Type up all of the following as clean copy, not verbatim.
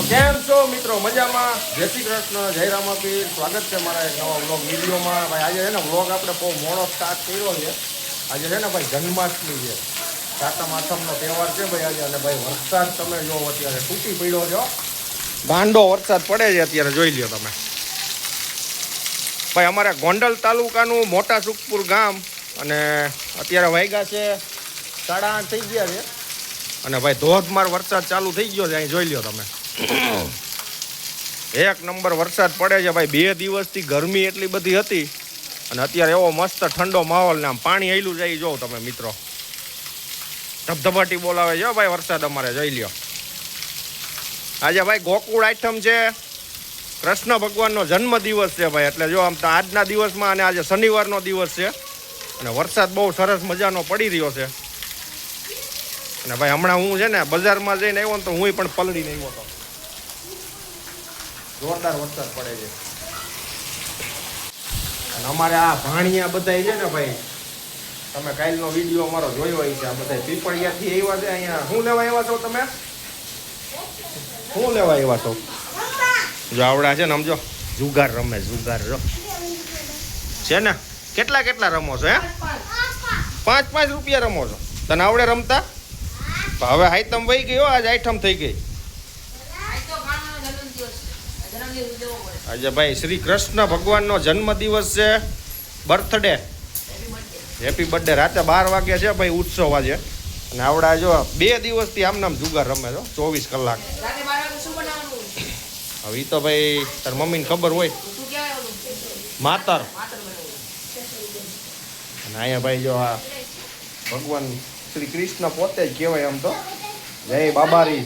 કેમ છો મિત્રો? મજામાં? જય શ્રી કૃષ્ણ, જય રામાપીર. સ્વાગત છે મારા એક નવા વ્લોગ વિડીયોમાં. ભાઈ આજે છે ને વ્લોગ આપણે બહુ મોડો સ્ટાર્ટ કર્યો છે. આજે છે ને ભાઈ જન્માષ્ટમી છે, સાતમ આઠમનો તહેવાર છે ભાઈ આજે. અને ભાઈ વરસાદ તમે જો અત્યારે તૂટી પડ્યો છો, ગાંડો વરસાદ પડે છે અત્યારે, જોઈ લ્યો તમે. ભાઈ અમારે ગોંડલ તાલુકાનું મોટા સુખપુર ગામ, અને અત્યારે વાગ્યા છે 8:30 થઈ ગયા છે. અને ભાઈ ધોધમાર વરસાદ ચાલુ થઈ ગયો છે, અહીં જોઈ લ્યો તમે. એક નંબર વરસાદ પડે છે ભાઈ. 2 દિવસથી ગરમી એટલી બધી હતી, અને અત્યારે એવો મસ્ત ઠંડો માહોલ ને આમ પાણી આયલું જાય જો તમે મિત્રો. ધબધબાટી બોલાવે છે ભાઈ વરસાદ અમારે, જોઈ લ્યો. આજે ભાઈ ગોકુળ આઈટમ છે, કૃષ્ણ ભગવાનનો જન્મ દિવસ છે ભાઈ. એટલે જો આમ તો આજના દિવસમાં, અને આજે શનિવારનો દિવસ છે, અને વરસાદ બહુ સરસ મજાનો પડી રહ્યો છે. અને ભાઈ હમણાં હું છે ને બજારમાં જઈને આવ્યો ને, તો હું પણ પલળીને આવ્યો હતો. જોરદાર વરસાદ પડે છે. અને અમારે આ ભાણિયા બધા છે ને ભાઈ, તમે કાલનો વિડીયો અમારો જોયો હોય છે. આ બધા પીપળિયાથી આવ્યા છે અહીંયા. શું લેવા આવ્યા છો તમે? શું લેવા આવ્યા છો? જો આવડા છે ને સમજો, જુગાર રમે, જુગાર જો છે ને. કેટલા કેટલા રમો છો? હે 5-5 રૂપિયા રમો છો? તને આવડે રમતા? હવે આઈટમ વહી ગયો, આજ આઈટમ થઈ ગઈ. આજે ભાઈ શ્રી કૃષ્ણ ભગવાનનો જન્મ દિવસ છે, બર્થડે, હેપી બર્થડે. રાતે 12 વાગે છે ભાઈ ઉત્સવ આજે. અને આવડા જો 2 દિવસથી આમ નામ જુગાર રમે છો 24 કલાક. હવે તો ભાઈ તાર મમ્મીને ખબર હોય, માતર. અને અહીંયા ભાઈ જો આ ભગવાન શ્રી કૃષ્ણ પોતે જ કહેવાય આમ તો. જય બાબારી,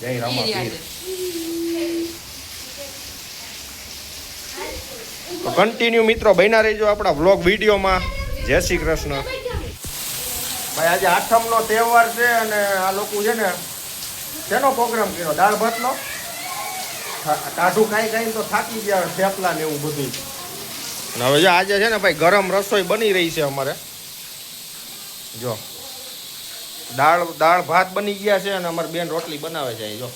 જય રામાપીર. તો કન્ટિન્યુ મિત્રો બન્યા રહેજો આપણા વ્લોગ વિડીયોમાં. જય શ્રી કૃષ્ણ. ભાઈ આજે આઠમનો તહેવાર છે, અને આ લોકો છે ને શેનો પ્રોગ્રામ કર્યો? દાળ ભાતનો. કાઢું કાંઈ તો થાકી ગયા, થેપલા ને એવું બધું. અને હવે જો આજે છે ને ભાઈ ગરમ રસોઈ બની રહી છે અમારે. જો દાળ ભાત બની ગયા છે, અને અમારી બેન રોટલી બનાવે છે જો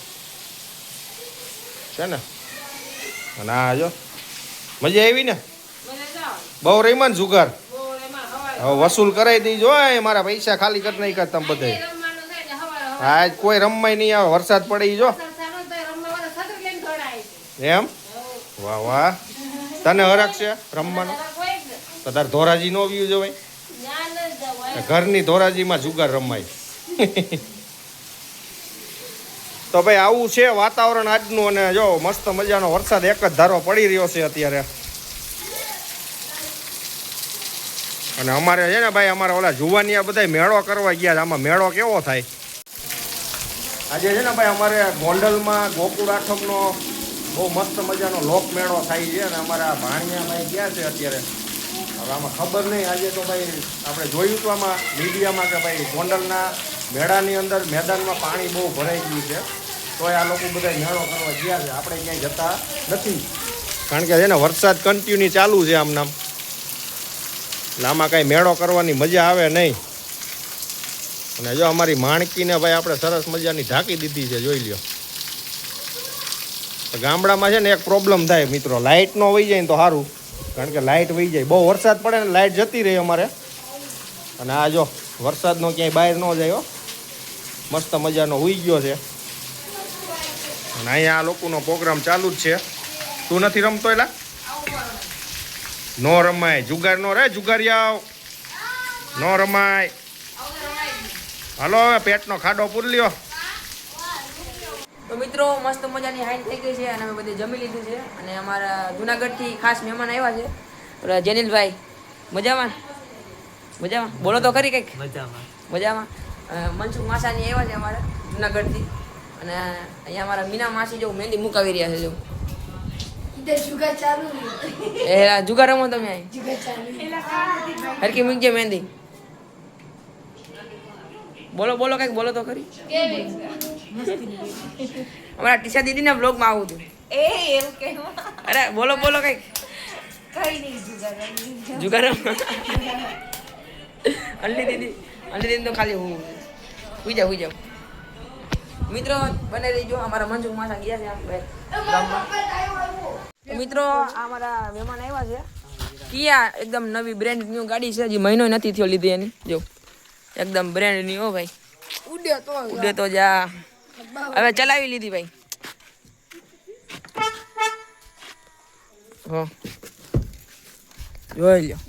છે ને. અને આ જો મજા આવી ને? બહુ રહીમાં જુગાર. હવે વસૂલ કરાવી દીજો, મારા પૈસા ખાલી કરી નાખ્યા તમે બધા. આજ કોઈ રમવાય નહીં આવે, વરસાદ પડી જો એમ. વાહ વાહ, તને હરખ છે રમવાનો? તો તાર ધોરાજી નો વ્યૂ જોવાય? ઘરની ધોરાજીમાં જુગાર રમાય. તો ભાઈ આવું છે વાતાવરણ આજનું. અને જો મસ્ત મજાનો વરસાદ એક જ ધારો પડી રહ્યો છે અત્યારે. અને અમારે છે ને ભાઈ, અમારે ઓલા જુવાનિયા બધા મેળો કરવા ગયા. આમાં મેળો કેવો થાય આજે છે ને ભાઈ? અમારે ગોંડલમાં ગોકુળ આઠમનો બહુ મસ્ત મજાનો લોક મેળો થાય છે. અને અમારા ભાણિયા ભાઈ ગયા છે અત્યારે. હવે આમાં ખબર નહીં, આજે તો ભાઈ આપણે જોયું હતું આમાં મીડિયામાં કે ભાઈ ગોંડલના મેળાની અંદર મેદાનમાં પાણી બહુ ભરાઈ ગયું છે, તોય આ લોકો બધા મેળો કરવા ગયા છે. આપણે ક્યાંય જતા નથી, કારણ કે છે ને વરસાદ કન્ટિન્યુ ચાલુ છે આમ નામ. એટલે આમાં કાંઈ મેળો કરવાની મજા આવે નહીં. અને જો અમારી માણકીને ભાઈ આપણે સરસ મજાની ઢાંકી દીધી છે, જોઈ લ્યો. ગામડામાં છે ને એક પ્રોબ્લેમ થાય મિત્રો, લાઇટ નો વહી જાય ને તો સારું, કારણ કે લાઇટ વહી જાય. બહુ વરસાદ પડે ને લાઇટ જતી રહી અમારે. અને આ જો વરસાદનો ક્યાંય બહાર ન જાય, મસ્ત મજાનો ઉઈ ગયો છે. અને અહીંયા આ લોકોનો પ્રોગ્રામ ચાલુ જ છે. તું નથી રમતો? એલા નો રમાય, જુગાર નો રે, જુગારિયાઓ નો રમાય. હાલો હવે પેટનો ખાડો પૂર લ્યો. તો મિત્રો મસ્ત મજાની હાઈટ થઈ ગઈ છે, અને અમે બધે જમી લીધું છે. અને અમારા જુનાગઢથી ખાસ મહેમાન આવ્યા છે, ઓલા જેનિલભાઈ. મજામાં? મજામાં બોલો તો ખરી કંઈક. મજામાં. મનસુખ માસાની આવ્યા છે અમારે જુનાગઢથી. અને અહીંયા અમારા મીના માસી જો મહેંદી મુકાવી રહ્યા છે. જો જુગાર રમો તમે અહીં? હરકી મૂકજે મહેંદી. બોલો બોલો કંઈક બોલો તો ખરી. અમારા ટીશા દીદીના બ્લોગમાં આવું હતું. અરે બોલો બોલો કંઈક. જુગાર અંડલી દીદી તો ખાલી હું હુઈ જાઉં. મિત્રો બને રહીજો. અમારા મંજુ માસા ગયા છે આમ ભાઈ ગામમાં. તો મિત્રો આ અમારા મહેમાન આવ્યા છે. કિયા એકદમ નવી બ્રેન્ડ ન્યુ ગાડી છે. હજી મહિનો નથી થયો લીધી એની. જો એકદમ બ્રેન્ડ ન્યુ હો ભાઈ. ઉડે તો જા. હવે ચલાવી લીધી ભાઈ. હો જોઈ લ્યો.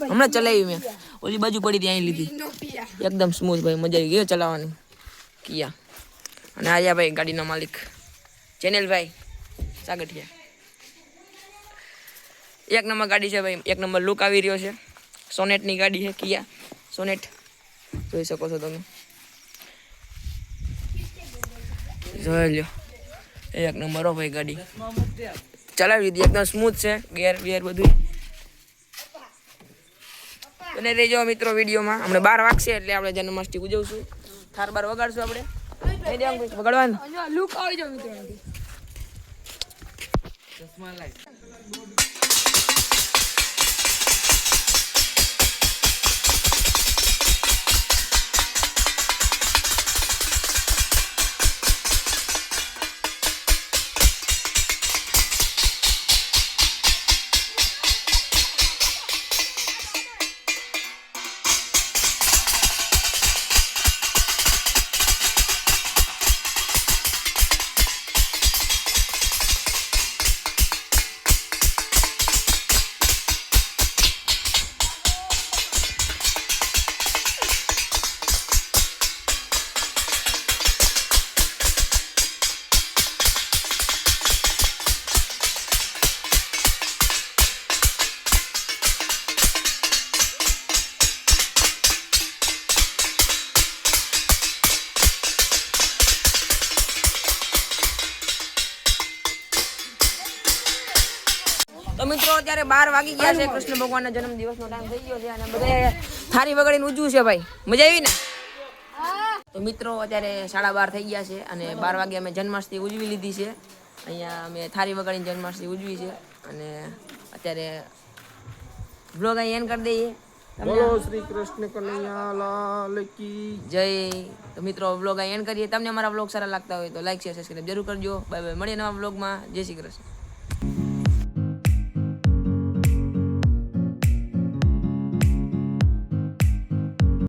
હમણાં ચલાવી મેં. ઓલી બાજુ પડી હતી અહીં લીધી. એકદમ સ્મૂથ ભાઈ. મજા આવી ગઈ ચલાવવાની કિયા. અને આયા ભાઈ ગાડીનો માલિક જેનિલભાઈ સાગઠિયા. એક નંબર ગાડી છે ભાઈ. એક નંબર લુક આવી રહ્યો છે. સોનેટની ગાડી છે કિયા સોનેટ. જોઈ શકો છો તમે. જોઈ લ્યો એક નંબર હો ભાઈ ગાડી. ચલાવી દીધી એકદમ સ્મૂથ છે. ગેર વેર બધું. બને રહેજો મિત્રો વિડીયોમાં. હમણાં 12 વાગશે એટલે આપણે જન્માષ્ટમી ઉજવશું. થાર બાર વગાડશું આપણે. વગાડવાનું લુક આવી જાવ મિત્રો. ચશ્મા લાઈટ. તો મિત્રો અત્યારે 12 વાગી ગયા છે. કૃષ્ણ ભગવાનના જન્મદિવસનો ટાઈમ થઈ ગયો છે અને બધે થારી વગાડીને ઉજવું છે ભાઈ. મજા આવી ને? તો મિત્રો અત્યારે 12:30 થઈ ગયા છે અને 12 વાગે અમે જન્માષ્ટમી ઉજવી લીધી છે. અહીંયા અમે થારી વગાડીને જન્માષ્ટમી ઉજવી છે અને અત્યારે બ્લોગ અહીં એન્ડ કરી દઈએ. બોલો શ્રી કૃષ્ણ કનૈયા લાલ કી જય. તો મિત્રો બ્લોગ અહીં એન્ડ કરીએ. તમને અમારા બ્લોગ સારા લાગતા હોય તો લાઈક શેર સબસ્ક્રાઈબ જરૂર કરજો. Bye bye. મળીએ નવા બ્લોગમાં. જય શ્રી કૃષ્ણ.